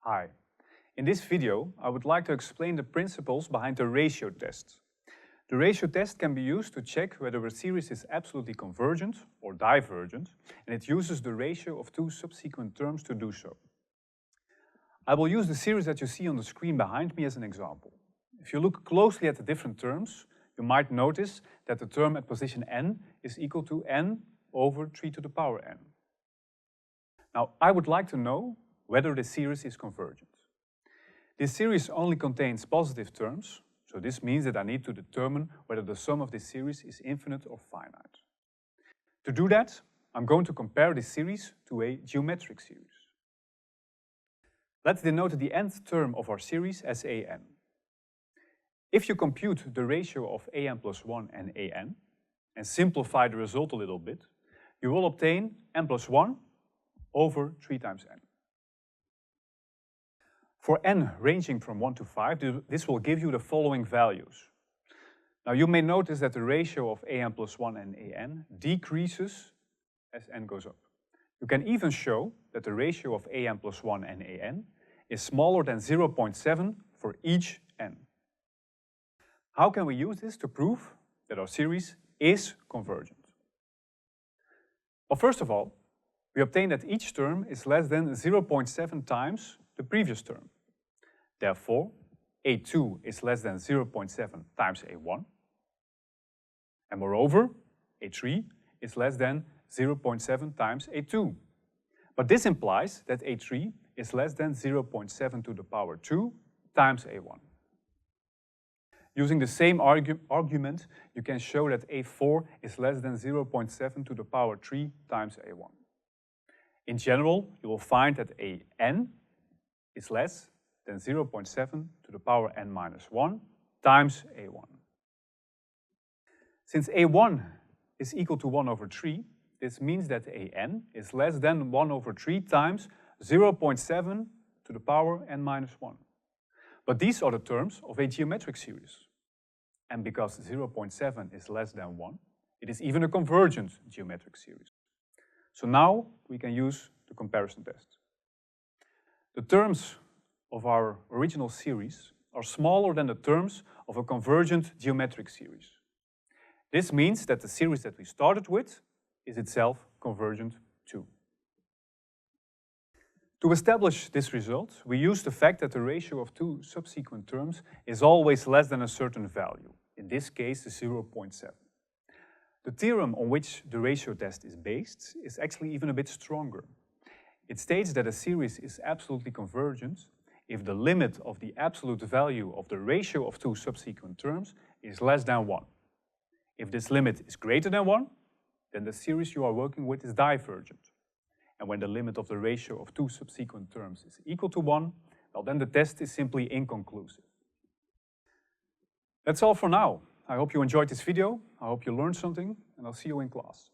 Hi. In this video, I would like to explain the principles behind the ratio test. The ratio test can be used to check whether a series is absolutely convergent or divergent, and it uses the ratio of two subsequent terms to do so. I will use the series that you see on the screen behind me as an example. If you look closely at the different terms, you might notice that the term at position n is equal to n over 3 to the power n. Now, I would like to know whether the series is convergent. This series only contains positive terms, so this means that I need to determine whether the sum of this series is infinite or finite. To do that, I'm going to compare this series to a geometric series. Let's denote the nth term of our series as an. If you compute the ratio of an plus 1 and an, and simplify the result a little bit, you will obtain n plus 1 over 3 times n. For n ranging from 1 to 5, this will give you the following values. Now you may notice that the ratio of an plus 1 and an decreases as n goes up. You can even show that the ratio of an plus 1 and an is smaller than 0.7 for each n. How can we use this to prove that our series is convergent? Well, first of all, we obtain that each term is less than 0.7 times the previous term. Therefore, a2 is less than 0.7 times a1. And moreover, a3 is less than 0.7 times a2. But this implies that a3 is less than 0.7 to the power 2 times a1. Using the same argument, you can show that a4 is less than 0.7 to the power 3 times a1. In general, you will find that an is less than 0.7 to the power n minus 1 times a1. Since a1 is equal to 1 over 3, this means that an is less than 1 over 3 times 0.7 to the power n minus 1. But these are the terms of a geometric series. And because 0.7 is less than 1, it is even a convergent geometric series. So now we can use the comparison test. The terms of our original series are smaller than the terms of a convergent geometric series. This means that the series that we started with is itself convergent too. To establish this result, we use the fact that the ratio of two subsequent terms is always less than a certain value, in this case 0.7. The theorem on which the ratio test is based is actually even a bit stronger. It states that a series is absolutely convergent if the limit of the absolute value of the ratio of two subsequent terms is less than 1. If this limit is greater than 1, then the series you are working with is divergent. And when the limit of the ratio of two subsequent terms is equal to 1, well, then the test is simply inconclusive. That's all for now. I hope you enjoyed this video, I hope you learned something, and I'll see you in class.